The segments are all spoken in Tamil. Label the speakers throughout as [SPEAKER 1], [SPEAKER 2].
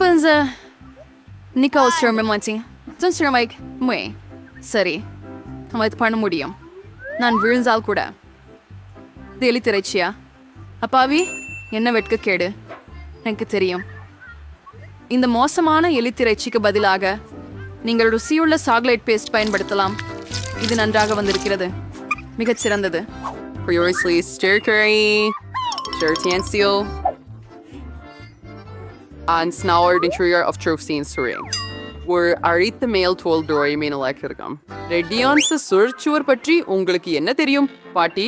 [SPEAKER 1] pensa. Nika அவசரம் மாச்சி. Like, சரி நம்ம இது பண்ண முடியும். நான் விழுந்தால் கூட. இது எலி திரைச்சியா? அப்பாவி என்ன வெட்க கேடு. எனக்கு தெரியும். இந்த மோசமான எலி திரைச்சிக்கு பதிலாக நீங்கள் ருசியுள்ள சாக்லேட் பேஸ்ட் பயன்படுத்தலாம். இது நன்றாக வந்திருக்கிறது. மிகச் சிறந்தது.
[SPEAKER 2] Previously Stirkery, Stirtensio, and Snowed Interior of Trophy Story. ஒரு அழித்த மேல் தோல் டோரை மீனலாக்கிருக்கம். ரெட்டியான்ஸ் சுழற்சுவர் பற்றி உங்களுக்கு என்ன தெரியும் பாட்டி?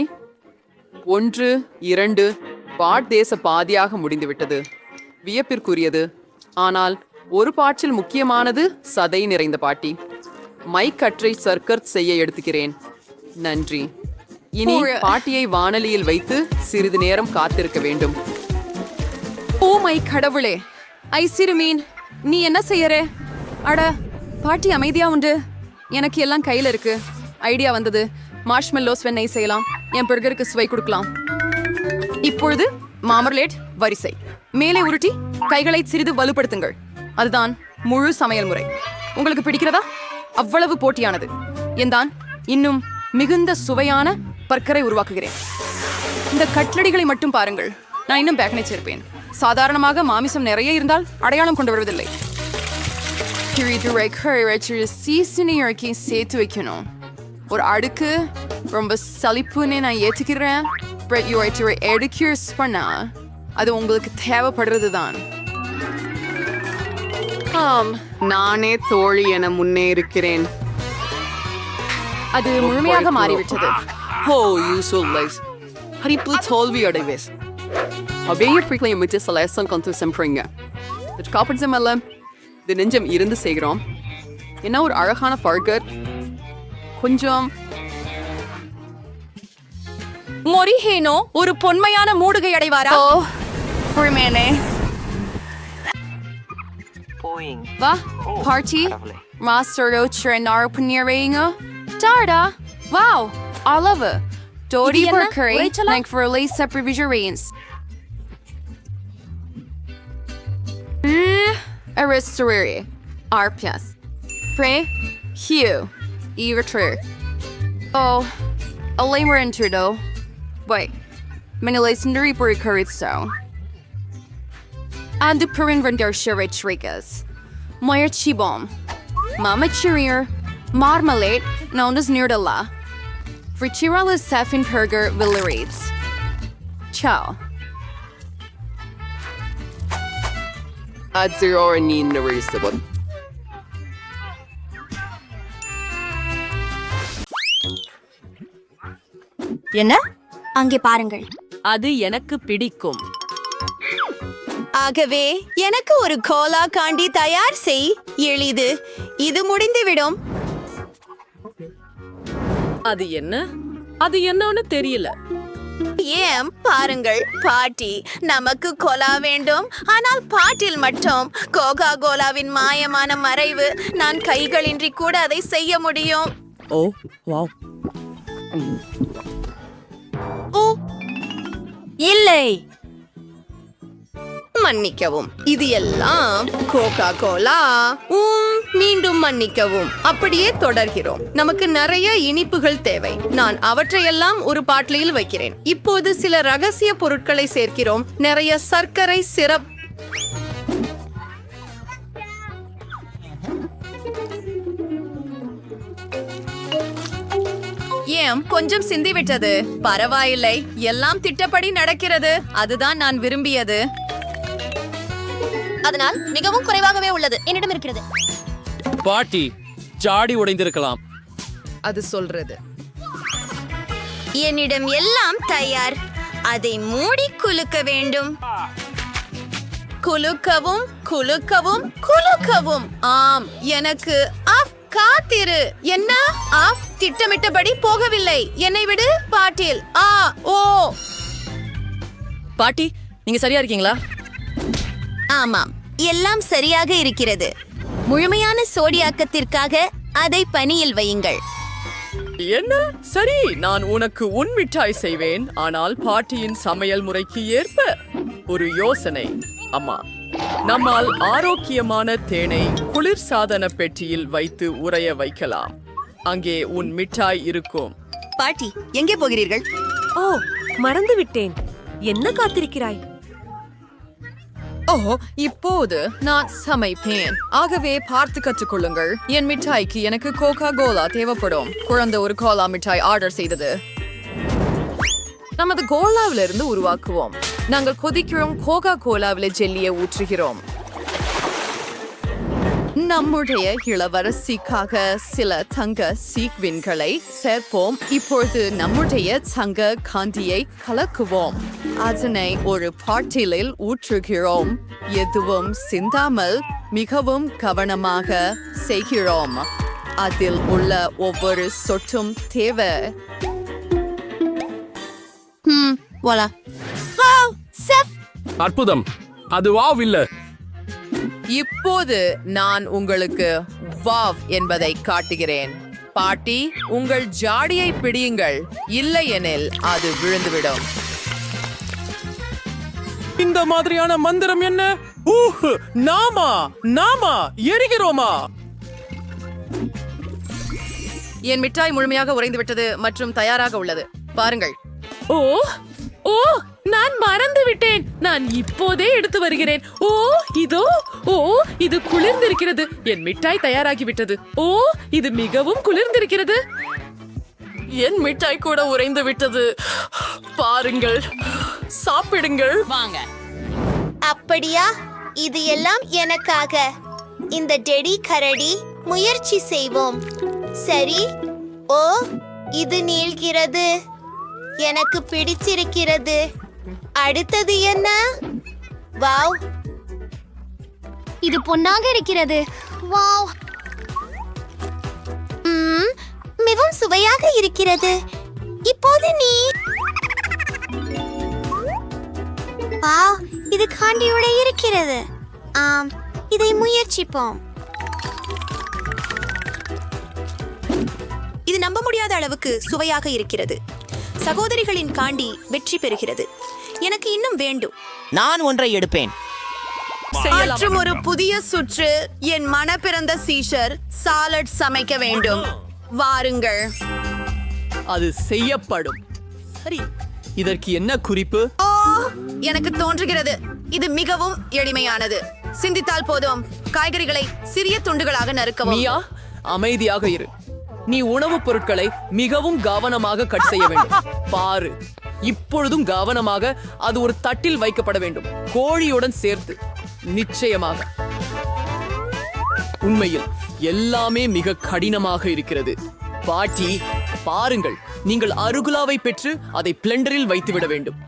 [SPEAKER 2] 1, 2 பாட் தேச பாதியாக முடிந்துவிட்டது. வியப்பிற்குரியது. ஆனால் ஒரு பாட்டில் முக்கியமானது சதை நிறைந்த பாட்டி. மைக் கற்றை சர்க்கர் செய்ய எடுத்துக்கிறேன். நன்றி. இனி பாட்டியை வானலியில் வைத்து சிறிது நேரம் காத்திருக்க வேண்டும்.
[SPEAKER 1] ஓ மை கடவுளே, ஐசிறுமீன், நீ என்ன செய்யறே? அட, பாட்டி அமைதியா உண்டு. எனக்கு எல்லாம் கையில இருக்கு. ஐடியா வந்தது. மார்ஷ்மெல்லோஸ் வெண்ணெய் செய்யலாம். என் பர்கருக்கு சுவை கொடுக்கலாம். இப்பொழுது மாமர்லேட் வரிசை மேலே உருட்டி கைகளை சிறிது வலுப்படுத்துங்கள். அதுதான் முழு சமையல் முறை. உங்களுக்கு பிடிக்கிறதா? அவ்வளவு போட்டியானது. என்தான் இன்னும் மிகுந்த சுவையான பர்கரை உருவாக்குகிறேன். இந்த கட்லடிகளை மட்டும் பாருங்கள். நான் இன்னும் பேக்கனை சேர்ப்பேன். சாதாரணமாக மாமிசம் நிறைய இருந்தால் அடையாளம் கொண்டு வருவதில்லை. சேர்த்து வைக்கணும். ஒரு அடுக்கு ரொம்ப சலிப்புன்னு நான் ஏற்றுக்கிறேன். பண்ணா அது உங்களுக்கு தேவைப்படுறது தான்.
[SPEAKER 2] ஆம், நானே தோழி என முன்னே இருக்கிறேன்.
[SPEAKER 1] அது முழுமையாக மாறிவிட்டது.
[SPEAKER 2] ஓ, you so late. ஹரிப்பு தோல்வி அடைவேஸ். அப்படியே பிரிக்கலை மிச்ச சலேசம் கொண்டு செம்புறீங்க. இது காப்பட்சம் அல்ல. இது நெஞ்சம் இருந்து செய்கிறோம். என்ன ஒரு அழகான பர்கர். கொஞ்சம்
[SPEAKER 1] மொரிஹேனோ ஒரு பொன்மையான மூடுகை அடைவாரா? ஓ, புரிமேனே. வா, பார்ட்டி மாஸ்டரோ ட்ரெனார் பன்னீரேங்க. டாடா. வாவ், அளவு. Dodi Burkeri, thank for Lisa Previsions. Aristoteri, Arpias. Pre, Hugh, Evertre. Oh, a lamer intrudo. Wait, many legendary Burkeri so. And the Perin Vendor Sherrich Rigas. Meyer Chibom. Mama Chirier, Marmalade, known as Nirdala. Frichirala Safin Perger Villarides. Ciao.
[SPEAKER 2] Add 0 or need no reasonable.
[SPEAKER 3] என்ன? அங்கே பாருங்கள்.
[SPEAKER 4] அது எனக்கு பிடிக்கும்.
[SPEAKER 3] ஆகவே எனக்கு ஒரு கோலா காண்டி தயார் செய். எளிது. இது முடிந்துவிடும்.
[SPEAKER 4] அது என்ன? அது என்னன்னு தெரியல.
[SPEAKER 3] ஏன் பாருங்கள் பாட்டி, நமக்கு கோலா வேண்டும். ஆனால் பாட்டில் மட்டும் கோகா கோலாவின் மாயமான மறைவு. நான் கைகளின்றி கூட அதை செய்ய முடியும்.
[SPEAKER 4] ஓ வாவ்.
[SPEAKER 3] ஓ இல்லை, மன்னிக்கவும். இது எல்லாம் கோகா கோலா. மீண்டும் மன்னிக்கவும். அப்படியே தொடர்கிறோம். நமக்கு நிறைய இனிப்புகள் தேவை. நான் அவற்றையெல்லாம் ஒரு பாட்டிலில் வைக்கிறேன். இப்போது சில ரகசிய பொருட்களை சேர்க்கிறோம். நிறைய சர்க்கரை சிரப். ஏன் கொஞ்சம் சிந்திவிட்டது? பரவாயில்லை, எல்லாம் திட்டப்படி நடக்கிறது. அதுதான் நான் விரும்பியது.
[SPEAKER 5] அதனால் மிகவும் குறைவாகவே உள்ளது. என்னிடம் இருக்கிறது.
[SPEAKER 6] பாட்டி, ஜாடி உடைந்திருக்கலாம்.
[SPEAKER 1] அது சொல்றது.
[SPEAKER 3] என்னிடம் எல்லாம் தயார். அதை மூடி குலுக்க வேண்டும். குலுக்கவும் குலுக்கவும் குலுக்கவும். ஆம், எனக்கு ஆஃப் காத்திரு. என்ன ஆஃப்? திட்டமிட்டபடி போகவில்லை. என்னை விடு பாட்டில். ஓ
[SPEAKER 4] பாட்டி, நீங்க சரியா இருக்கீங்களா?
[SPEAKER 3] ஆமாம், எல்லாம் சரியாக இருக்கிறது. முழுமையான சோடியாக்கத்திற்காக அதை பனியில் வையுங்கள்.
[SPEAKER 4] என்ன? சரி, நான் உனக்கு உன் மிட்டாய் செய்வேன். ஆனால் பாட்டியின் சமையல் முறைக்கு ஏற்ப ஒரு யோசனை. அம்மா, நம்மால் ஆரோக்கியமான தேனை குளிர்சாதன பெட்டியில் வைத்து உறைய வைக்கலாம். அங்கே உன் மிட்டாய் இருக்கும்.
[SPEAKER 7] பாட்டி எங்கே போகிறீர்கள்?
[SPEAKER 8] ஓ, மறந்து விட்டேன். என்ன காத்திருக்கிறாய்?
[SPEAKER 1] ஓ, இப்போது நான் சமைப்பேன். ஆகவே பார்த்து கற்றுக்கொள்ளுங்கள். என் மிட்டாய்க்கு எனக்கு கோகா கோலா தேவைப்படும். குழந்தை ஒரு கோலா மிட்டாய் ஆர்டர் செய்தது. நமது கோலாவிலிருந்து உருவாக்குவோம். நாங்கள் கொதிக்கிறோம். கோகா கோலாவில் ஜெல்லியை ஊற்றுகிறோம். நம்முடைய இளவரசிக்காக சில தங்க சீக்வின்களை சேர்ப்போம். இப்பொழுது நம்முடைய தங்க காந்தியை கலக்குவோம். அதனை ஒரு பாட்டிலில் ஊற்றுகிறோம். எதுவும் சிந்தாமல் மிகவும் கவனமாக செய்கிறோம். அதில் உள்ள ஒவ்வொரு சொட்டும் தேவை.
[SPEAKER 5] voilà.
[SPEAKER 6] அற்புதம். அது வாவ் இல்ல.
[SPEAKER 1] இப்போது நான் உங்களுக்கு வாவ் என்பதை காட்டுகிறேன். பாட்டி, உங்கள் ஜாடியை பிடியுங்கள். இல்லையெனில் அது விழுந்துவிடும்.
[SPEAKER 6] இந்த மாதிரியான மந்திரம் என்ன? நாமா எரிகிறோமா?
[SPEAKER 1] என் மிட்டாய் முழுமையாக உறைந்து விட்டது மற்றும் தயாராக உள்ளது. பாருங்கள்.
[SPEAKER 4] ஓ ஓ நான் மறந்து விட்டேன். நான் இப்போதே எடுத்து வருகிறேன். ஓ இதோ. ஓ இது குளிர்ந்திருக்கிறது. என் மிட்டாய் தயாராகிவிட்டது. ஓ இது மிகவும் குளிர்ந்திருக்கிறது. என் மிட்டாய் கூட உறைந்து விட்டது. பாருங்கள், சாப்பிடுங்கள்.
[SPEAKER 5] வாங்க. அப்படியா? இது எல்லாம் எனக்காக. இந்த டெடி கரடி முயற்சி செய்வோம். சரி. ஓ இது நீள்கிறது. எனக்கு பிடிச்சிருக்கிறது. அடுத்தது என்ன? வாவ், இது பொன்னாக இருக்கிறது. வாவ், மிகவும் சுவையாக இருக்கிறது. இப்போது நீ வாவ், இது காண்டியோட இருக்கிறது. ஆம், இதை முயற்சிப்போம்.
[SPEAKER 7] இது நம்ப முடியாத அளவுக்கு சுவையாக இருக்கிறது. சகோதரிகளின் காண்டி வெற்றி பெறுகிறது. எனக்கு இன்னும் வேண்டும்.
[SPEAKER 9] நான் ஒன்றை எடுப்பேன்.
[SPEAKER 3] மற்றும் ஒரு புதிய சுற்று. என் மனப்பிறந்த சீஷர் சாலட் சமைக்க வேண்டும். வாருங்கள்.
[SPEAKER 4] அது செய்யப்படும். சரி, இதற்கு என்ன குறிப்பு?
[SPEAKER 3] ஓ, எனக்கு தோன்றுகிறது இது மிகவும் எளிமையானது. சிந்தித்தால் போதும். காய்கறிகளை சிறிய துண்டுகளாக நறுக்கவும்.
[SPEAKER 4] மியா, அமைதியாக இரு. நீ உணவுப் பொருட்களை மிகவும் கவனமாக கட் செய்ய வேண்டும். பாரு, இப்பொழுதும் கவனமாக. அது ஒரு தட்டில் வைக்கப்பட வேண்டும், கோழியுடன் சேர்த்து. நிச்சயமாக. உண்மையில் எல்லாமே மிக கடினமாக இருக்கிறது. பாட்டி, பாருங்கள். நீங்கள் அருகுலாவை பெற்று அதை பிளெண்டரில் வைத்துவிட வேண்டும்.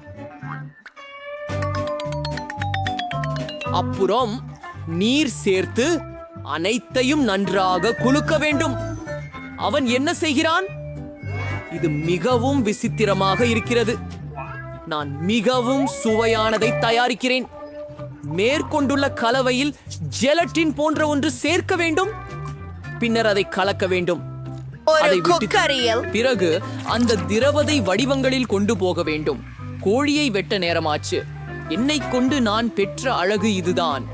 [SPEAKER 4] அப்புறம் நீர் சேர்த்து அனைத்தையும் நன்றாக குலுக்க வேண்டும். அவன் என்ன செய்கிறான்? இது மிகவும் விசித்திரமாக இருக்கிறது. நான் மிகவும் சுவையானதை தயாரிக்கிறேன். மேற்கொண்டுள்ள கலவையில் ஜெலட்டின் போன்ற ஒன்று சேர்க்க வேண்டும். பின்னர் அதை கலக்க வேண்டும்.
[SPEAKER 3] ஒரு
[SPEAKER 4] அதை விட்டு
[SPEAKER 3] கொக்கரியல்.
[SPEAKER 4] பிறகு அந்த திரவத்தை வடிவங்களில் கொண்டு போக வேண்டும். கோழியை வெட்ட நேரமாச்சு. என்னை கொண்டு நான் பெற்ற அழகு இதுதான்.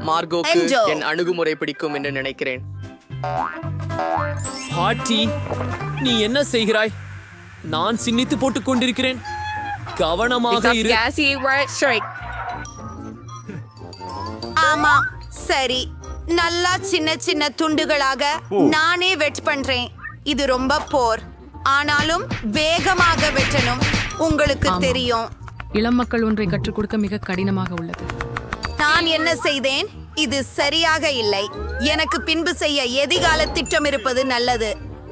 [SPEAKER 4] மார்கோக்கு
[SPEAKER 3] Enjoy.
[SPEAKER 4] என் அணுகுமுறை பிடிக்கும் என்று நினைக்கிறேன். பாட்டி, நீ என்ன செய்கிறாய்? நான் சின்னித்து போட்டுக் கொண்டிருக்கிறேன். கவனமாக இரு.
[SPEAKER 3] ஆமா, சரி. நல்லா சின்ன சின்ன துண்டுகளாக நானே வெட் பண்றேன். இது ரொம்ப போர். ஆனாலும் வேகமாக வெட்டணும். உங்களுக்கு தெரியும்.
[SPEAKER 1] இளம் மக்கள் ஒன்றை கற்றுக் கொடுக்க மிக கடினமாக உள்ளது.
[SPEAKER 3] நான் என்ன செய்தேன்? இது சரியாக இல்லை. எனக்கு பின்பு செய்ய எதிர்கால திட்டம் இருப்பது நல்லது.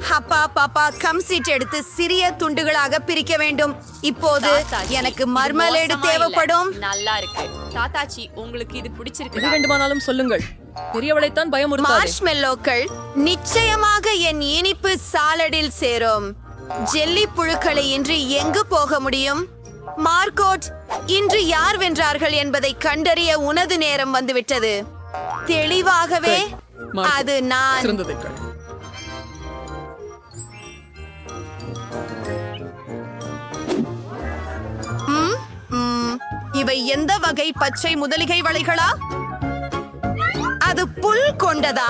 [SPEAKER 3] ஹப்பா பாப்பா கம் சீட் எடுத்து சிறிய துண்டுகளாக பிரிக்க வேண்டும். இப்போது எனக்கு மர்மலேடு தேவைப்படும்.
[SPEAKER 8] நல்லா இருக்கு. தாத்தாச்சி, உங்களுக்கு இது பிடிச்சிருக்கு?
[SPEAKER 4] எது வேண்டுமானாலும் சொல்லுங்கள். பெரியவளைத்தான் பயமுறுத்தாதே.
[SPEAKER 3] மார்ஷ்மெல்லோக்கள் நிச்சயமாக என் இனிப்பு சாலடில் சேரும். ஜெல்லி புழுக்களை இன்றி எங்கு போக முடியும்? மார்கோட், இன்று யார் வென்றார்கள் என்பதை கண்டறிய உனது நேரம் வந்துவிட்டது. தெளிவாகவே அது நான்.
[SPEAKER 4] சிறந்ததை கண்டு.
[SPEAKER 3] இவை எந்த வகை பச்சை முதலிகை வளைகளா? அது புல் கொண்டதா?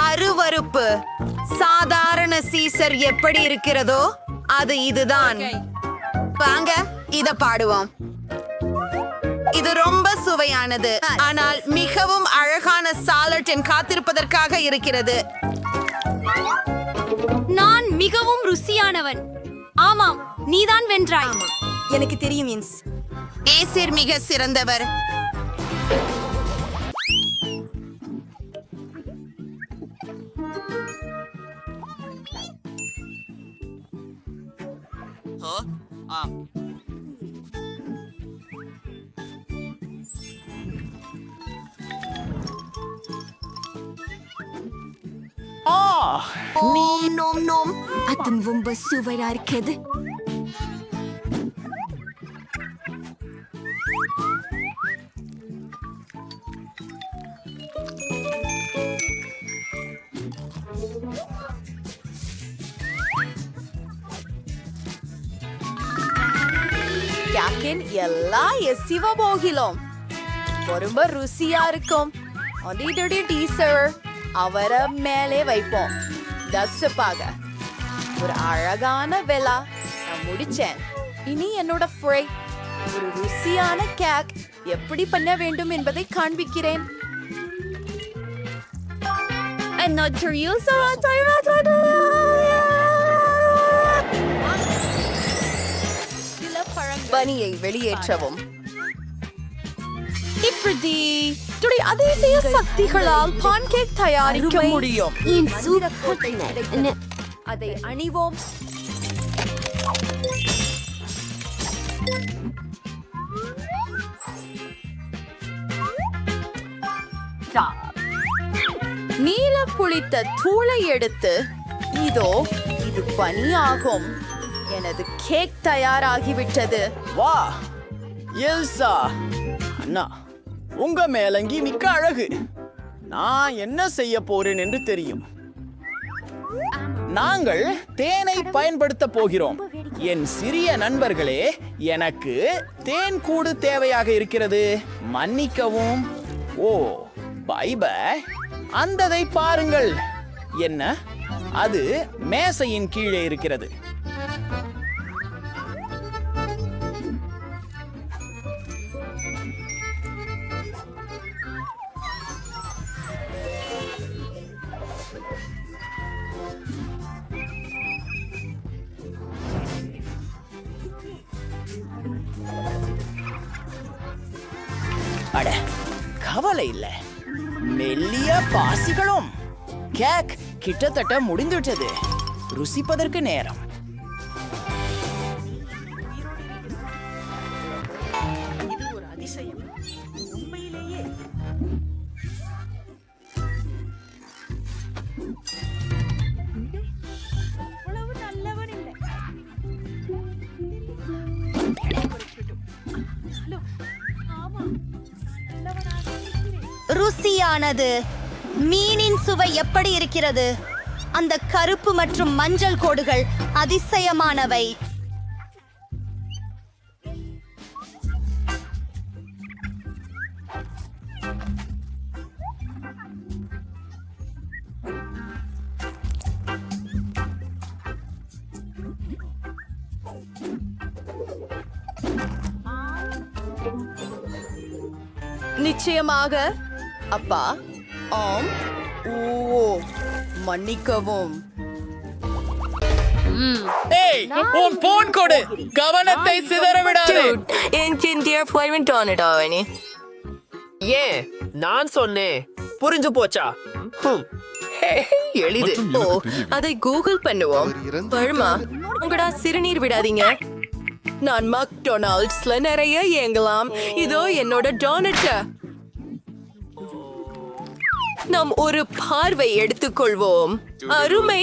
[SPEAKER 3] அருவருப்பு. சாதாரண சீசர் எப்படி இருக்கிறதோ அது இதுதான். வாங்க இத பாடுவோம். இது ரொம்ப சுவையானது, ஆனால் மிகவும் அழகான சாலட் என் காத்திருப்பதற்காக இருக்கிறது.
[SPEAKER 5] நான் மிகவும் ருசியானவன். ஆமாம், நீதான் வென்றாய்.
[SPEAKER 7] எனக்கு தெரியும் இன்ஸ்.
[SPEAKER 3] ஏசிர் மிக சிறந்தவர்.
[SPEAKER 5] ஓம் நோம் நோம். அது ரொம்ப சுவையா இருக்குது.
[SPEAKER 3] கேக்கின் எல்லா எசிவ போகிலும் ரொம்ப ருசியா இருக்கும். ஒடிடடி டீசர் அவரை மேலே வைப்போம். தசுப்பாக ஒரு அழகான விழா நான் முடிச்சேன். இனி என்னோட ஃப்ரை ஒரு ருசியான கேக் எப்படி பண்ண வேண்டும் என்பதை காண்பிக்கிறேன். பனியை வெளியேற்றவும். இப்படி அதிசய சக்திகளால் பான்கேக் தயாரிக்க முடியும். அதை அணிவோம். நீல புளித்த தூளை எடுத்து இதோ இது பனியாகும். எனது கேக் தயாராகிவிட்டது.
[SPEAKER 9] வா எல்சா அண்ணா, உங்க மேலங்கி மிக்க அழகு. நான் என்ன செய்ய போறேன் என்று தெரியும். நாங்கள் தேனை பயன்படுத்த போகிறோம். என் சிறிய நண்பர்களே, எனக்கு தேன் கூடு தேவையாக இருக்கிறது. மன்னிக்கவும். ஓ பை பை. அந்ததை பாருங்கள். என்ன? அது மேசையின் கீழே இருக்கிறது. அட கவலை இல்ல. மெல்லிய பாசிகளும். கேக் கிட்டத்தட்ட முடிந்துவிட்டது. ருசிப்பதற்கு நேரம். இது ஒரு அதிசயம் உண்மையிலேயே. அவ்வளவு நல்லவன் இல்லை.
[SPEAKER 5] ருசியானது. மீனின் சுவை எப்படி இருக்கிறது? அந்த கருப்பு மற்றும் மஞ்சள் கோடுகள் அதிசயமானவை.
[SPEAKER 3] நிச்சயமாக அப்பா. ஆம். ஓ மன்னிக்கவும்.
[SPEAKER 6] ஏய், உன் போன் கொடு. கவனத்தை சிதறவிடாதே.
[SPEAKER 10] ஏன் நான் சொன்னேன், புரிஞ்சு போச்சா? எளிது.
[SPEAKER 3] ஓ அதை கூகுள் பண்ணுவோம். பழுமா உங்கடா சிறுநீர் விடாதீங்க. நான் மக்டொனால்ட்ஸ்ல நிறைய ஏங்கலாம். இதோ என்னோட டோனட். நாம் ஒரு பார்வை எடுத்துக்கொள்வோம். அருமை.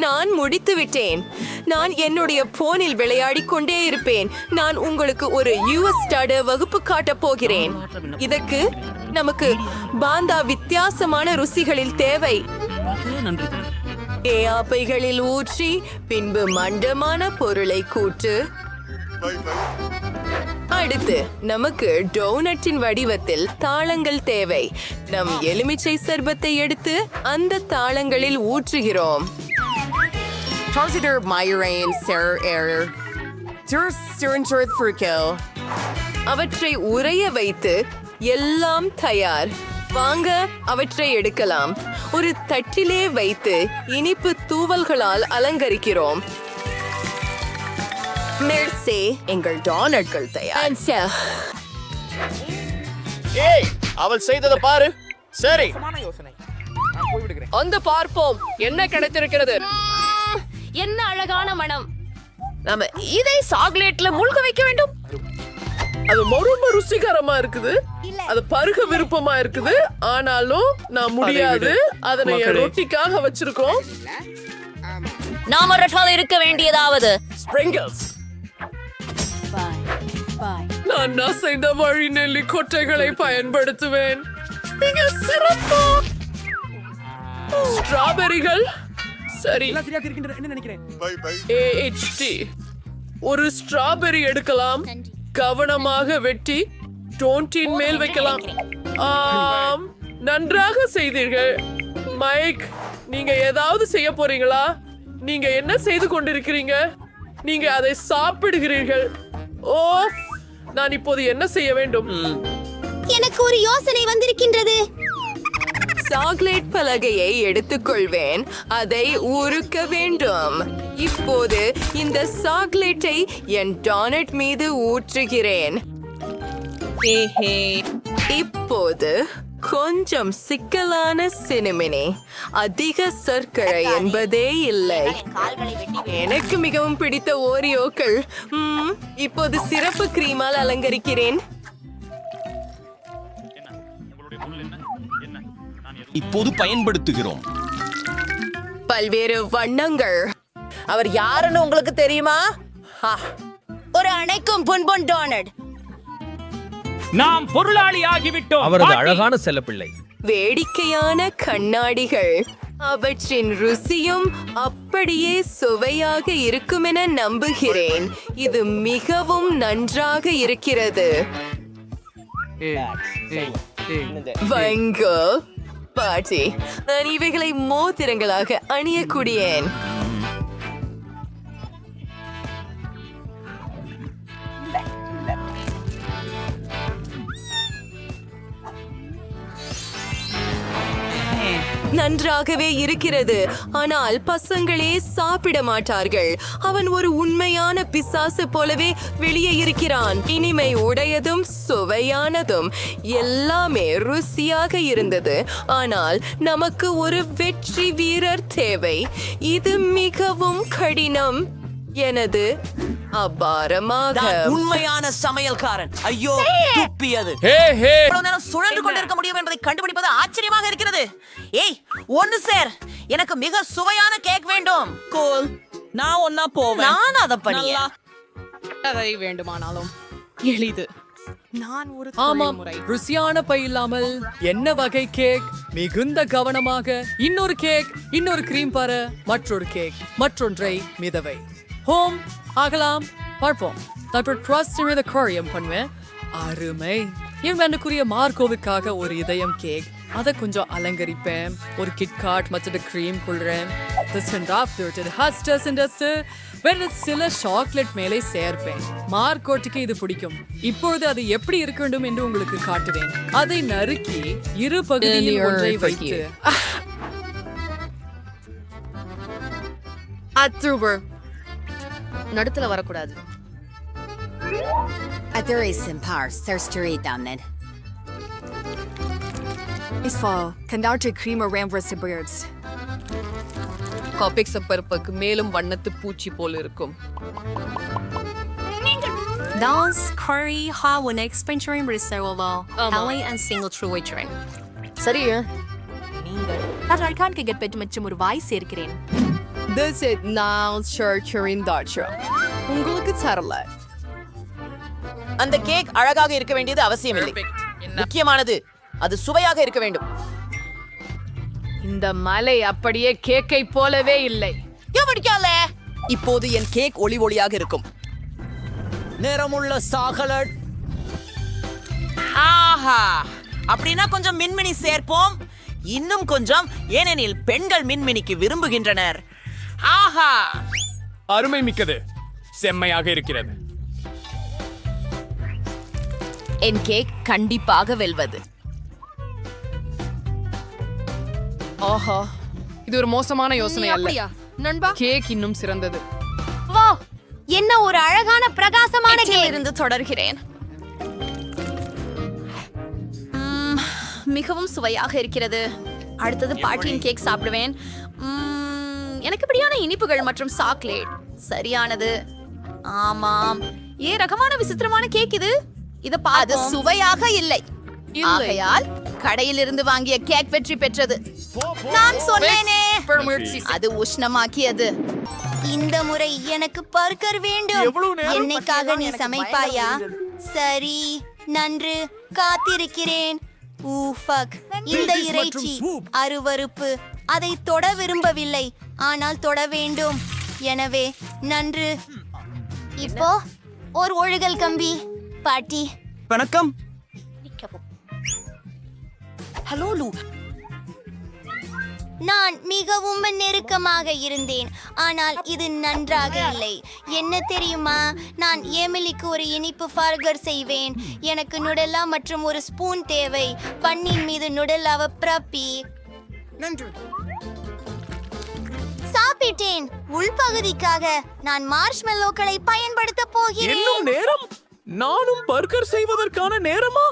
[SPEAKER 3] நான் முடித்து விட்டேன். நான் என்னுடைய போனில் விளையாடிக் கொண்டே இருப்பேன். நான் உங்களுக்கு ஒரு யுஎஸ் வகுப்பு காட்டப் போகிறேன். இதற்கு நமக்கு பாந்தா வித்தியாசமான ருசிகளில் தேவை. ஆப்பைகளில் ஊற்றி பின்பு மண்டமான பொருளை கூட்டு. அட அடுத்து நமக்கு டோனட்டின் வடிவத்தில் தாளங்கள் தேவை. நம் எலுமிச்சை சர்பத்தை எடுத்து அந்த தாளங்களில் ஊற்றுகிறோம். அவற்றை உறைய வைத்து எல்லாம் தயார். வாங்க அவற்றை எடுக்கலாம். ஒரு தட்டிலே வைத்து இனிப்பு தூவல்களால் அலங்கரிக்கிறோம். மெர்சி, எங்கள் டோனட்கள் தயார்.
[SPEAKER 9] ஏய், அவள் செய்ததை பாரு. சரி,
[SPEAKER 2] வந்து பார்ப்போம் என்ன கிடைத்திருக்கிறது.
[SPEAKER 8] என்ன அழகான மனம்.
[SPEAKER 4] நாம இதை சாக்லேட்ல மூழ்க வைக்க வேண்டும். அது ரொம்ப ருசிகரமா இருக்குது. அது பருக விருப்பமா இருக்குது. ஆனாலும் நான் முடியாது. அதனை ரொட்டிக்காக வச்சிருக்கோம்.
[SPEAKER 8] நாம ரட்டால இருக்க வேண்டியதாவது
[SPEAKER 4] ஸ்ப்ரிங்கிள்ஸ். நான் நசைந்த வழி நெல்லி கொட்டைகளை பயன்படுத்துவேன். மிக சிறப்பு. ஸ்ட்ராபெரிகள். சரி, AHT. ஒரு ஸ்ட்ராபெரி எடுக்கலாம். கவனமாக வெட்டி டோன்ட்டின் மேல் வைக்கலாம். ஆம், நன்றாக செய்தீர்கள். மைக், நீங்க ஏதாவது செய்ய போறீங்களா? நீங்க என்ன செய்து கொண்டிருக்கிறீங்க? நீங்க அதை சாப்பிடுகிறீர்கள். ஓ, நான் இப்போது என்ன செய்ய வேண்டும்?
[SPEAKER 5] எனக்கு ஒரு யோசனை வந்திருக்கின்றது.
[SPEAKER 3] சாக்லேட் பலகையை எடுத்துக்கொள்வேன். அதை உருக்க வேண்டும். இப்போது இந்த சாக்லேட்டை என் டோனட் மீது ஊற்றுகிறேன். இப்போது கொஞ்சம் சிக்கலான சினிமினி. அதிக சர்க்கரை என்பதே இல்லை. எனக்கு மிகவும் பிடித்த ஓரியோக்கள். இப்போது சிறப்பு கிரீமால் அலங்கரிக்கிறேன்.
[SPEAKER 6] இப்போது பயன்படுத்துகிறோம்.
[SPEAKER 3] பல்வேறு வண்ணங்கள். அவர் யாருன்னு உங்களுக்கு தெரியுமா?
[SPEAKER 5] ஒரு அணைக்கும் பொன்பொன் டோனட்.
[SPEAKER 6] நாம் பொருளாளி ஆகிவிட்டோம். அவரது அழகான செல்லப்பிள்ளை.
[SPEAKER 3] வேடிக்கையான கண்ணாடிகள். அவற்றின் ருசியும் அப்படியே சுவையாக இருக்கும் என நம்புகிறேன். இது மிகவும் நன்றாக இருக்கிறது. வங்கோ பாட்டி, நான் இவைகளை மோதிரங்களாக அணியக்கூடியேன். நன்றாகவே இருக்கிறது. ஆனால் பசங்களே சாப்பிட மாட்டார்கள். அவன் ஒரு உண்மையான பிசாசு போலவே வெளியே இருக்கிறான். இனிமை உடையதும் சுவையானதும் எல்லாமே ருசியாக இருந்தது. ஆனால் நமக்கு ஒரு வெற்றி வீரர் தேவை. இது மிகவும் கடினம். எனது அபாரமாக
[SPEAKER 10] உண்மையான சமையல்காரன். ஐயோ, துப்பியது. சுழன்று கொண்டிருக்க முடியும் என்பதை கண்டுபிடிப்பது ஆச்சரியமாக இருக்கிறது. ஏய், ஒன்னு சேர், எனக்கு மிக சுவையான கேக் வேண்டும். கோல், நான் ஒன்னா போவேன். நான் அதை பண்ணியா
[SPEAKER 1] அதை வேண்டுமானாலும் எளிது.
[SPEAKER 2] நான் ஒரு
[SPEAKER 1] ஆமாம், ருசியான பை இல்லாமல் என்ன வகை கேக்? மிகுந்த கவனமாக. இன்னொரு கேக், இன்னொரு கிரீம் பாரு, மற்றொரு கேக், மற்றொன்றை மிதவை. ஹோம் ஆகலாம், பார்ப்போம். தாற்போது க்ரஸ்ட் மீது கோரியம் பண்ணுவேன். அருமை. என் வேண்டுக்குரிய மார்க்கோவுக்காக ஒரு இதயம் கேக். அதை கொஞ்சம் அலங்கரிப்பேன். ஒரு கிட்காட் மற்ற கிரீம் கொள்றேன். சில சாக்லேட் மேலே சேர்ப்பேன். மார்க்கோட்டுக்கு இது பிடிக்கும். இப்பொழுது அது எப்படி இருக்க வேண்டும் என்று உங்களுக்கு காட்டுவேன். அதை நறுக்கி இரு பகுதியில் ஒன்றை வைத்து
[SPEAKER 8] நடுத்துல வரக்கூடாது.
[SPEAKER 2] காபிக்ஸ் பருப்புக்கு மேலும் வண்ணத்து பூச்சி போல் இருக்கும்.
[SPEAKER 8] சரி, மற்றும் ஒரு வாய் சேர்க்கிறேன்.
[SPEAKER 2] This is now Shirkurin Dacha. உங்களுக்கு தரல.
[SPEAKER 10] அந்த கேக் அழகாக இருக்க வேண்டியது அவசியமில்லை. முக்கியமானது அது சுவையாக இருக்க வேண்டும்.
[SPEAKER 2] இந்த மலை அப்படியே கேக்கை போலவே இல்லை.
[SPEAKER 10] இப்போது என் கேக் ஒளி ஒளியாக இருக்கும். நிறமுள்ள சாக்லேட் ஆஹா, அப்படின்னா கொஞ்சம் மின்மினி சேர்ப்போம். இன்னும் கொஞ்சம், ஏனெனில் பெண்கள் மின்மினிக்கு விரும்புகின்றனர். ஆஹா,
[SPEAKER 6] அருமை மிக்கது, செம்மையாக இருக்கிறது.
[SPEAKER 8] என் கேக் கண்டிப்பாக வெல்வது.
[SPEAKER 1] ஆஹா, இது ஒரு மோசமான யோசனை அல்ல. நண்பா, கேக் இன்னும் சிறந்தது.
[SPEAKER 5] வா, என்ன ஒரு அழகான பிரகாசமான கேக்.
[SPEAKER 3] இருந்து தொடர்கிறேன். மிகவும் சுவையாக இருக்கிறது. அடுத்தது பாட்டியின் கேக் சாப்பிடுவேன். எனக்கு இப்படியான இனிப்புகள் மற்றும் சாக்லேட் சரியானது. ஆமாம், ரகமான விசித்திரமான கேக் இது. இத அது சுவையாக இல்லை. ஆகையால் கடையிலிருந்து வாங்கிய கேக் வெற்றி பெற்றது. நான் சொன்னேனே, அது உஷ்ணமாக்கியது.
[SPEAKER 5] இந்த முறை எனக்கு பர்கர் வேண்டும். என்னைக்காக நீ சமைப்பாயா? சரி, நன்று, காத்திருக்கிறேன். ஊஃபக், இந்த இறைச்சி அருவருப்பு. அதை தொட விரும்பவில்லை, ஆனால் தொட வேண்டும். எனவே நன்று. இப்போ ஒரு ஒழுகல் கம்பி. பாட்டி
[SPEAKER 9] வணக்கம்.
[SPEAKER 10] ஹலோ லூ.
[SPEAKER 5] நான் மிகவும் நெருக்கமாக இருந்தேன், ஆனால் இது நன்றாக இல்லை. என்ன தெரியுமா, நான் எமிலிக்கு ஒரு இனிப்பு பர்கர் செய்வேன். எனக்கு நுடெல்லா மற்றும் ஒரு ஸ்பூன் தேவை. பண்ணின் மீது நுடெல்லாவை பிரப்பி. சாப்பிட்டேன். உள்பகுதிக்காக நான் மார்ஷ்மெல்லோக்களை பயன்படுத்த போகிறேன்.
[SPEAKER 6] இன்னும் நேரம்? நானும் பர்கர் செய்வதற்கான நேரமா?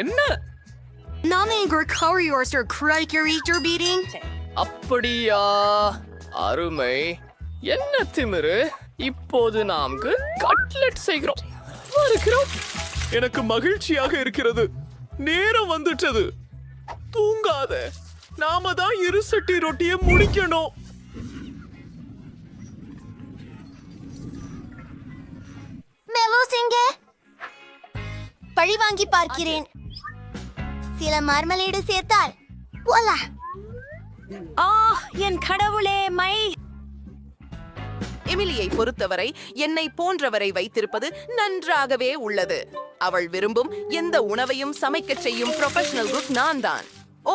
[SPEAKER 6] என்ன? அப்படியா? அருமை. என்ன திமிரு? இப்போது நாம்கு கட்லெட் செய்கிறோம். வருகிறோம். எனக்கு மகிழ்ச்சியாக இருக்கிறது. நேரம் வந்துட்டது. தூங்காத. நாம தான் இருசட்டி ரொட்டியை முடிக்கணும்.
[SPEAKER 5] மெலோசிங்க, பழி வாங்கி பார்க்கிறேன். சில மார்மலேடு சேர்த்தால் போலா.
[SPEAKER 3] என் கடவுளே, மை.
[SPEAKER 10] எமிலியை பொறுத்தவரை என்னை போன்றவரை வைத்திருப்பது நன்றாகவே உள்ளது. அவள் விரும்பும் எந்த உணவையும் சமைக்க செய்யும் ப்ரொஃபஷனல் குக் நான் தான். ஓ,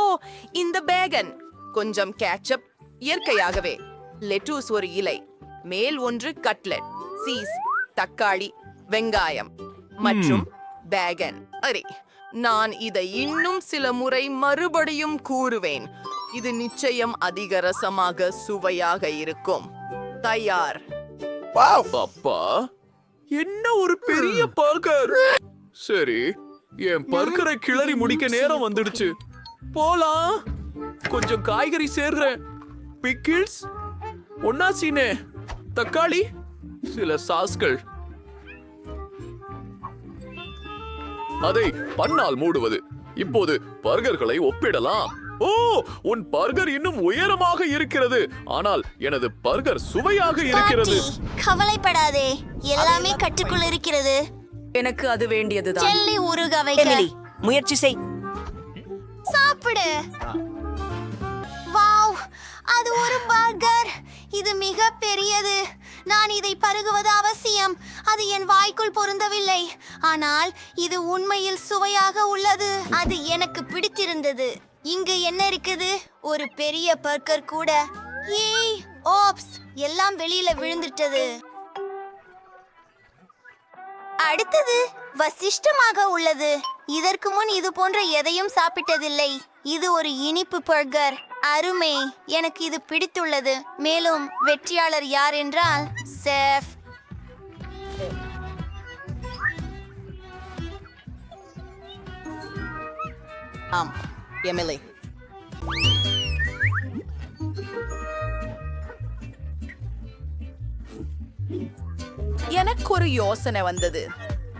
[SPEAKER 10] இந்த பேகன், கொஞ்சம் கேட்சப், இயற்கையாகவே. லெட்டூஸ் ஒரு இலை, மேல் ஒன்று கட்லெட், சீஸ், தக்காளி, வெங்காயம் மற்றும் பேகன். அரே, நான் இதை இன்னும் சில முறை மறுபடியும் கூறுவேன். இது நிச்சயம் அதிக ரசமாக சுவையாக இருக்கும். தயார்.
[SPEAKER 6] அப்பா, என்ன ஒரு பெரிய பர்கர்! சரி, என் பர்கரை கிளறி முடிக்க நேரம் வந்துடுச்சு. போலாம். கொஞ்சம் காய்கறி சேர்றேன். பிக்கிள்ஸ், ஒன்னாசீனே, தக்காளி, சில சாஸ்கள். அதை பன்னால் மூடுவது. இப்போது பர்கர்களை ஒப்பிடலாம். ஓ, உன் பர்கர் இன்னும் உயரமாக இருக்கிறது, ஆனால் எனது பர்கர் சுவையாக இருக்கிறது.
[SPEAKER 5] கவலைப்படாதே, எல்லாமே கட்டுக்குள் இருக்கிறது.
[SPEAKER 10] எனக்கு அது வேண்டியதுதான்.
[SPEAKER 5] ஜெல்லி உருக வைக்க.
[SPEAKER 10] எமிலி, முயற்சி செய்.
[SPEAKER 5] சாப்பிடு. வாவ், அது ஒரு பர்கர். இது மிக பெரியது. நான் இதை பருகுவது அவசியம். அது என் வாய்க்குள் பொருந்தவில்லை, ஆனால் இது உண்மையில் சுவையாக உள்ளது. அது எனக்கு பிடித்திருந்தது. இங்கு என்ன இருக்குது? ஒரு பெரிய பர்கர் கூட. ஏய், ஓப்ஸ், எல்லாம் வெளியில விழுந்துட்டது. அடுத்தது வசிஷ்டமாக உள்ளது. இதற்கு முன் இது போன்ற எதையும் சாப்பிட்டதில்லை. இது ஒரு இனிப்பு பர்கர். அருமை, எனக்கு இது பிடித்துள்ளது. மேலும் வெற்றியாளர் யார் என்றால் செஃப்.
[SPEAKER 10] ஆம், எமிலி. எனக்கு ஒரு யோசனை வந்தது.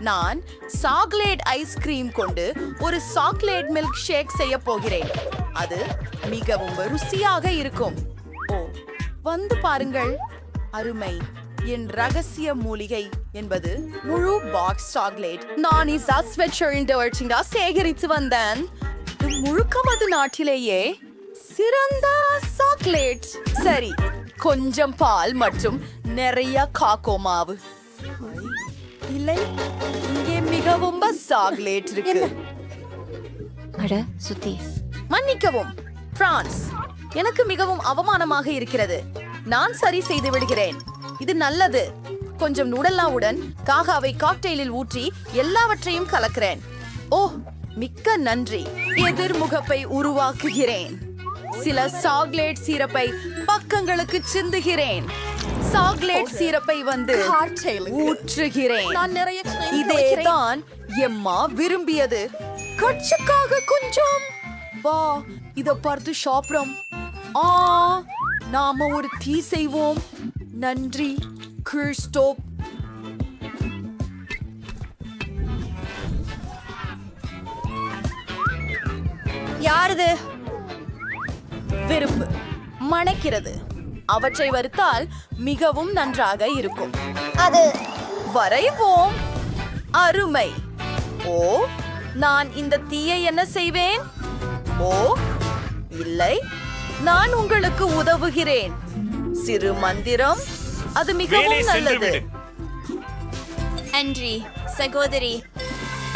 [SPEAKER 10] நான் சாக்லேட் ஐஸ்கிரீம் கொண்டு ஒரு சாக்லேட் மில்க் ஷேக் செய்ய போகிறேன். அது மிகவும் ருசியாக இருக்கும். ஓ, வந்து பாருங்கள். அருமை. என் ரகசிய மூலிகை என்பது முழு பாக்ஸ் சாக்லேட். நான் சேகரித்து வந்தேன். இது முழுக்கமது நாட்டிலேயே சிறந்த சாக்லேட். சரி, கொஞ்சம் பால் மற்றும் நிறைய காக்கோ மாவு. இல்லை, இங்கே மிகவும் சாக்லேட் இருக்கு.
[SPEAKER 8] அட சுத்தி
[SPEAKER 3] மன்னிக்கவும் பிரான்ஸ், எனக்கு மிகவும் அவமானமாக இருக்கிறது. நான் சரி செய்து விடுகிறேன். இது நல்லது. கொஞ்சம் நுடல்லாவுடன் காகாவை காக்டெயிலில் ஊற்றி எல்லாவற்றையும் கலக்கிறேன். ஓ, மிக்க நன்றி. எதிர்முகப்பை உருவாக்குகிறேன். சில சாக்லேட் சீரப்பை பக்கங்களுக்கு சிந்துகிறேன். சாக்லேட் சீரப்பை வந்து ஊற்றுகிறேன். இதேதான் எம்மா விரும்பியது. கட்சிக்காக கொஞ்சம் வா, இத பார்த்து சாப்பிடும். நாம ஒரு டீ செய்வோம். நன்றி கிறிஸ்டோப். யாரது? விரும்பு மணக்கிறது. அவற்றை வறுத்தால் மிகவும் நன்றாக இருக்கும்.
[SPEAKER 5] அது
[SPEAKER 3] வரைவோம். அருமை. ஓ, நான் இந்த தீயை என்ன செய்வேன்? ஓ இல்லை, நான் உங்களுக்கு உதவுகிறேன். சிறு மந்திரம், அது மிகவும் நல்லது.
[SPEAKER 8] நன்றி சகோதரி.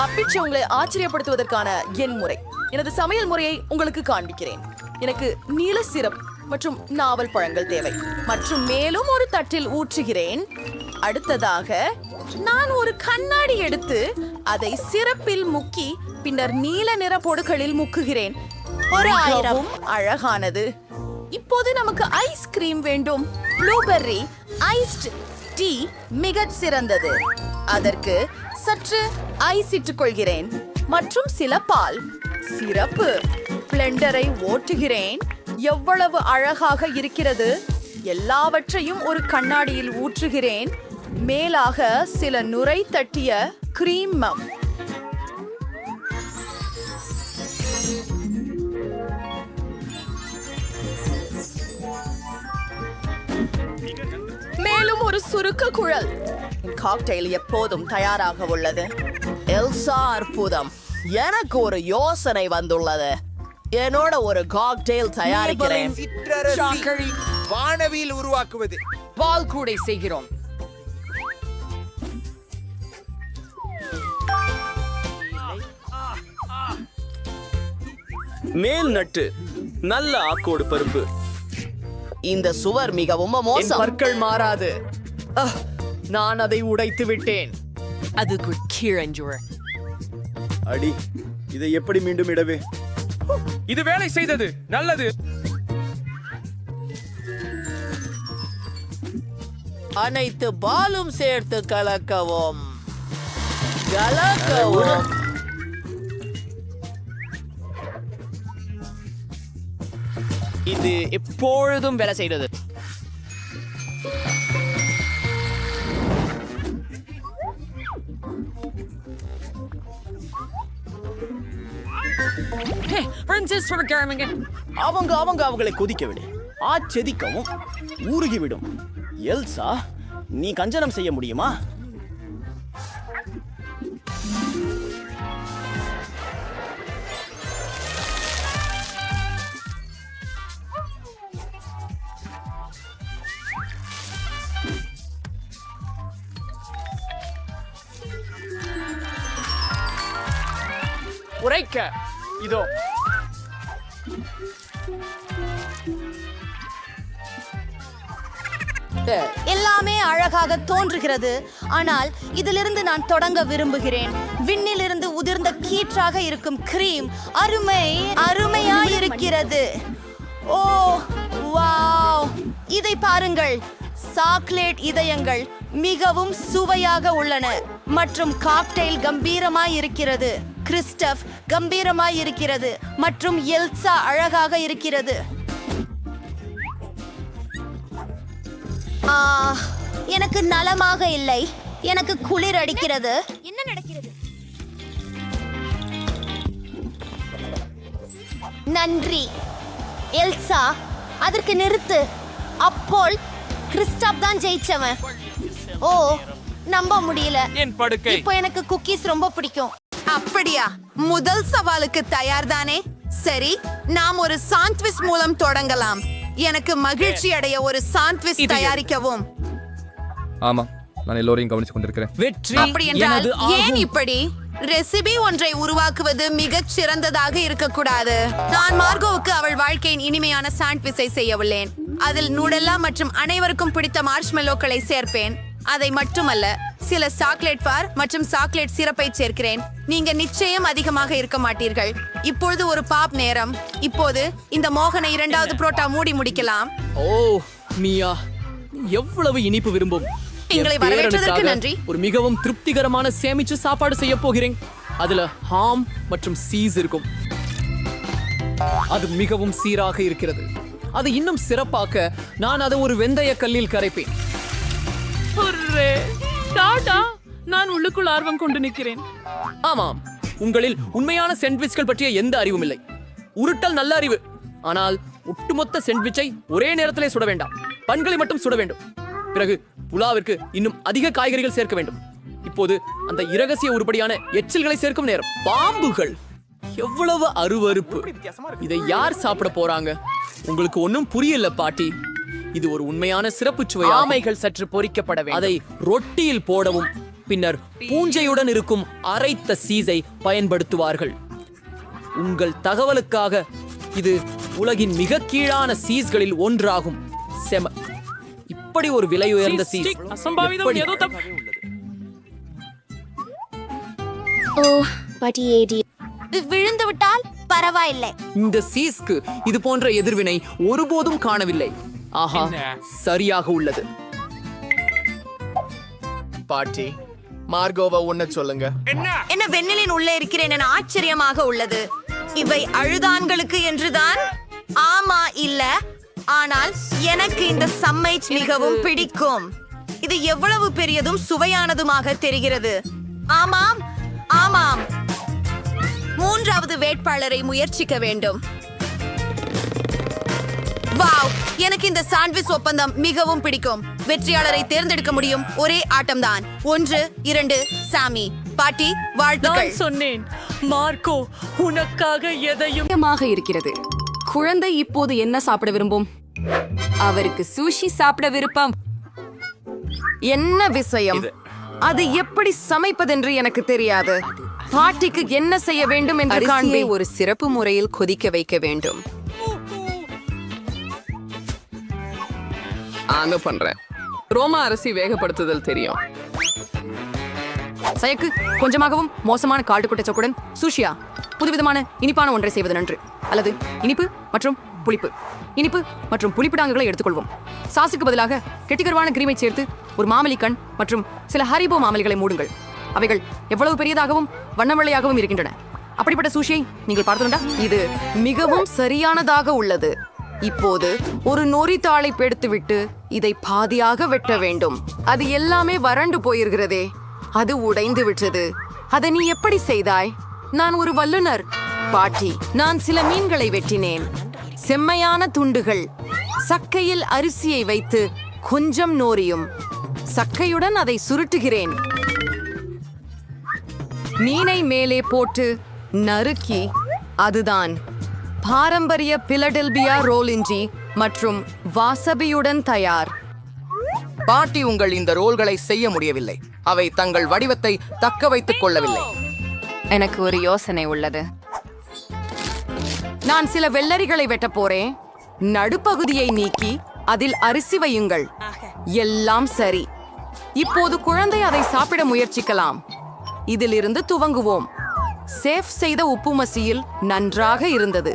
[SPEAKER 3] அப்பிச்சு உங்களை ஆச்சரியப்படுத்துவதற்கான என் முறை. எனது சமையல் முறையை உங்களுக்கு காண்பிக்கிறேன். எனக்கு நீல சிரப் மற்றும் நாவல் பழங்கள் தேவை. மற்றும் மேலும் ஒரு தட்டில் ஊற்றுகிறேன். அடுத்ததாக நான் ஒரு கண்ணாடி எடுத்து அதை சிரப்பில் முக்கி பின்னர் நீல நிற பொருட்களில் முக்குகிறேன். ஒரு 1000 அழகானது. இப்போது நமக்கு ஐஸ்கிரீம் வேண்டும். ப்ளூபெர்ரி ஐஸ்ட் டீ மிகச் சிறந்தது. அதற்கு சற்று ஐஸ் இட்டுக் கொள்கிறேன் மற்றும் சில பால். சிறப்பு. பிளெண்டரை ஓட்டுகிறேன். எவ்வளவு அழகாக இருக்கிறது. எல்லாவற்றையும் ஒரு கண்ணாடியில் ஊற்றுகிறேன். மேலாக சில நுரை தட்டிய கிரீம். மேலும் ஒரு சுருக்க குழல். காக்டெயில் எப்போதும் தயாராக உள்ளது. எல்சா, அற்புதம். எனக்கு ஒரு யோசனை வந்துள்ளது. என்னோட ஒரு காக்டெயில் தயாரிக்கிறேன்.
[SPEAKER 11] வானவியில் உருவாக்குவது.
[SPEAKER 2] பால் கூடை செய்கிறோம்.
[SPEAKER 11] மேல் நட்டு நல்ல ஆக்கோடு பருப்பு.
[SPEAKER 3] இந்த சுவர் மிகவும் மோசம். பற்கள் மாறாது. நான் அதை உடைத்து விட்டேன்.
[SPEAKER 10] அதுக்கு கீழஞ்சுவர்.
[SPEAKER 9] அடி, இதை எப்படி மீண்டும் இடவே?
[SPEAKER 11] இது வேலை செய்தது. நல்லது.
[SPEAKER 3] அனைத்து பாலும் சேர்த்து கலக்கவும். கலக்கவும்.
[SPEAKER 9] இது எப்பொழுதும் வேலை செய்தது. அவங்களை கொதிக்க விடு. ஆச்செதிக்கவும் ஊறுகிவிடும். எல்சா, நீ கஞ்சனம் செய்ய முடியுமா?
[SPEAKER 11] உரைக்க இதோ.
[SPEAKER 5] எல்லாமே அழகாக தோன்றுகிறது. ஆனால் இதிலிருந்து நான் தொடங்க விரும்புகிறேன். விண்ணிலிருந்து உதிர்ந்த கீற்றாக இருக்கும் கிரீம் அருமையா இருக்கிறது. ஓ வாவ், இதை பாருங்கள். சாக்லேட் இதயங்கள் மிகவும் சுவையாக உள்ளன மற்றும் காக்டெயில் கம்பீரமாய் இருக்கிறது. கிறிஸ்டப் கம்பீரமாய் இருக்கிறது மற்றும் எல்சா அழகாக இருக்கிறது. எனக்கு நலமாக இல்லை. எனக்கு குளிர் அடிக்கிறது. என்ன நடக்கிறது? நன்றி எல்சா. அதற்கு நிறுத்து. அப்போல் கிறிஸ்டப் தான் ஜெயிச்சவன். ஓ, நம்ப முடியல.
[SPEAKER 11] என் படுக்கை.
[SPEAKER 5] இப்போ எனக்கு குக்கீஸ் ரொம்ப பிடிக்கும்.
[SPEAKER 3] அப்படியா? முதல் சவாலுக்கு தயார்தானே? சரி, நாம் ஒரு சாண்ட்விச் மூலம் தொடங்கலாம். எனக்கு மகிழ்ச்சி அடைய ஒரு சாண்ட்விச் தயாரிக்கவும்.
[SPEAKER 12] ஆமா, நான் எல்லோரையும் கவனிச்சு கொண்டிருக்கிறேன்.
[SPEAKER 3] அப்படி என்றால் ஏன் இப்படி? ரெசிபி ஒன்றை உருவாக்குவது மிகச் சிறந்ததாக இருக்கக்கூடாது. நான் மார்கோவுக்கு அவள் வாழ்க்கையின் இனிமையான சாண்ட்விச்சை செய்ய உள்ளேன். அதில் நூடெல்லா மற்றும் அனைவருக்கும் பிடித்த மார்ஷ்மெல்லோக்களை சேர்ப்பேன். அதை மட்டுமல்ல, சில சாக்லேட் பார் மற்றும் சாக்லேட் சிரப்பை சேர்க்கிறேன். நீங்க நிச்சயம் அதிகமாக இருக்க மாட்டீர்கள். இப்பொழுது ஒரு பாப் நேரம். இப்போது இந்த மோகனை இரண்டாவது புரோட்டா மூடி முடிக்கலாம்.
[SPEAKER 9] ஓ மியா, எவ்வளவு இனிப்பு விரும்பும்.
[SPEAKER 3] எங்களை
[SPEAKER 9] என்
[SPEAKER 3] வரவேற்றதற்கு
[SPEAKER 9] பேரனுக்காக
[SPEAKER 3] நன்றி.
[SPEAKER 9] ஒரு மிகவும் திருப்திகரமான சேமிச்சு சாப்பாடு செய்ய போகிறேன். அதுல ஹாம் மற்றும் சீஸ் இருக்கும். அது மிகவும் சீராக இருக்கிறது. அது இன்னும் சிறப்பாக்க நான் அதை ஒரு வெந்தய கல்லில் கரைப்பேன்.
[SPEAKER 4] டாடா, நான் உள்ளுக்குள் ஆர்வம் கொண்டு நிற்கிறேன்.
[SPEAKER 9] ஆமாம், உங்களில் உண்மையான சாண்ட்விச்கள் பற்றிய எந்த அறிவும் இல்லை. உருட்டல் நல்ல அறிவு, ஆனால் ஒட்டுமொத்த சாண்ட்விச்சை ஒரே நேரத்திலே சுட வேண்டாம். பன்களை மட்டும் சுட வேண்டும். பிறகு புலாவிற்கு இன்னும் அதிக காய்கறிகள் சேர்க்க வேண்டும். இப்போது அந்த இரகசிய உருப்படியான எச்சில்களை சேர்க்கும் நேரம். பாம்புகள், எவ்வளவு அருவருப்பு. இதை யார் சாப்பிட போறாங்க? உங்களுக்கு ஒன்னும் புரியல பாட்டி. இது ஒரு உண்மையான சிறப்பு சுவை.
[SPEAKER 10] ஆமைகள் சற்று பொரிக்கப்பட வேண்டும்.
[SPEAKER 9] அதை ரொட்டியில் போடவும் பின்னர் பூஞ்சையுடன் இருக்கும் அரைத்த சீஸை பயன்படுத்துவார்கள். உங்கள் தகவலுக்காக இது உலகின் மிக கீழான சீஸ்களில் ஒன்றாகும். செம, இப்படி ஒரு விலை உயர்ந்த சீஸ்
[SPEAKER 4] அசம்பாவிதம்
[SPEAKER 9] எப்படி?
[SPEAKER 4] ஏதோ
[SPEAKER 5] ஓ பட்டி ஏடி விழுந்து விட்டால் பரவாயில்லை.
[SPEAKER 2] இந்த சீஸ்க்கு இது போன்ற எதிர்வினை ஒருபோதும் காணவில்லை.
[SPEAKER 9] ஆஹா, சரியாக உள்ளது.
[SPEAKER 11] பாட்டி, மார்கோவா உன்ன சொல்லுங்க.
[SPEAKER 3] என்ன வெண்ணிலின் உள்ளே இருக்கிறேன் என ஆச்சரியமாக உள்ளது. இவை அழுதான்களுக்கு என்றுதான்? ஆமா, இல்ல. ஆனால் எனக்கு இந்த சம்மைச் மிகவும் பிடிக்கும். இது எவ்வளவு பெரியதும் சுவையானதுமாக தெரிகிறது. ஆமாம் ஆமாம், மூன்றாவது வேட்பாளரை முயற்சிக்க வேண்டும். வாவ், எனக்கு இந்த சாண்ட்விச் ஒப்பந்தம் மிகவும் பிடிக்கும். வெற்றியாளரை தேர்ந்தெடுக்க முடியும் ஒரே ஆட்டம்தான். 1, 2 சாமி. பாட்டி, வாழ்த்துக்கள்.
[SPEAKER 4] நான் சொன்னேன், மார்க்கோ உனக்காக எதையும்.
[SPEAKER 1] இருக்கிறது. குழந்தை இப்போது என்ன சாப்பிட விரும்பும்? அவருக்கு சூஷி சாப்பிட விருப்பம்.
[SPEAKER 3] என்ன விஷயம்? அது எப்படி சமைப்பதென்று எனக்கு தெரியாது. பாட்டிக்கு என்ன செய்ய வேண்டும் என்று
[SPEAKER 1] அரிசியை
[SPEAKER 3] காண்பி.
[SPEAKER 1] ஒரு சிறப்பு முறையில் கொதிக்க வைக்க வேண்டும்.
[SPEAKER 2] ஆங்க பண்றேன். ரோமா அரிசி வேகப்படுத்துதல் தெரியும்.
[SPEAKER 1] சயக்கு கொஞ்சமாகவும் மோசமான காட்டுக்குட்டை சொக்குடன் சூஷியா புதுவிதமான இனிப்பான ஒன்றை செய்வது நன்று. அல்லது இனிப்பு மற்றும் புளிப்பு, இனிப்பு மற்றும் புளிப்பிடாங்குகளை எடுத்துக்கொள்வோம். சாசுக்கு பதிலாக கெட்டிகரவான கிரீமை சேர்த்து ஒரு மாமலி கண் மற்றும் சில ஹரிபோ மாமலிகளை மூடுங்கள். அவைகள் எவ்வளவு பெரியதாகவும் வண்ணவெள்ளையாகவும் இருக்கின்றன. அப்படிப்பட்ட சூஷியை நீங்கள் பார்த்துண்டா? இது மிகவும் சரியானதாக உள்ளது. இப்போது ஒரு நொறித்தாளை எடுத்துவிட்டு இதை பாதியாக வெட்ட வேண்டும். அது எல்லாமே வறண்டு போயிருக்கிறதே. அது உடைந்து விட்டது. அதை நீ எப்படி செய்தாய்? நான் ஒரு வல்லுனர் பாட்டி. நான் சில மீன்களை வெட்டினேன். செம்மையான துண்டுகள். சக்கையில் அரிசியை வைத்து கொஞ்சம் நோரியும் சக்கையுடன் அதை சுருட்டுகிறேன். மீனை மேலே போட்டு நறுக்கி, அதுதான் பாரம்பரிய பிலடெல்பியா ரோல் இஞ்சி மற்றும் வாசபியுடன் தயார்.
[SPEAKER 10] பாட்டி, உங்கள் இந்த ரோல்களை செய்ய முடியவில்லை. அவை தங்கள் வடிவத்தை தக்க வைத்துக் கொள்ளவில்லை.
[SPEAKER 1] எனக்கு ஒரு யோசனை உள்ளது. நான் சில வெள்ளரிகளை வெட்ட போறேன். நடுப்பகுதியை நீக்கி அதில் அரிசி வையுங்கள். எல்லாம் சரி. இப்போது குழந்தை அதை சாப்பிட முயற்சிக்கலாம். இதிலிருந்து துவங்குவோம். சேஃப் செய்த உப்பு மசியில் நன்றாக இருந்தது.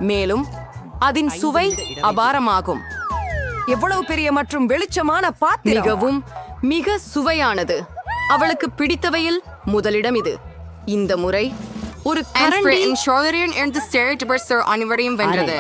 [SPEAKER 1] மேலும் அதன் சுவை அபாரமாகும். எவ்வளவு பெரிய மற்றும் வெளிச்சமான பாத்திரம். மிகவும் மிக சுவையானது. அவளுக்கு பிடித்தவையில் முதலிடம் இது. இந்த முறை ஒரு கரண்டி அனைவரையும் வென்றது.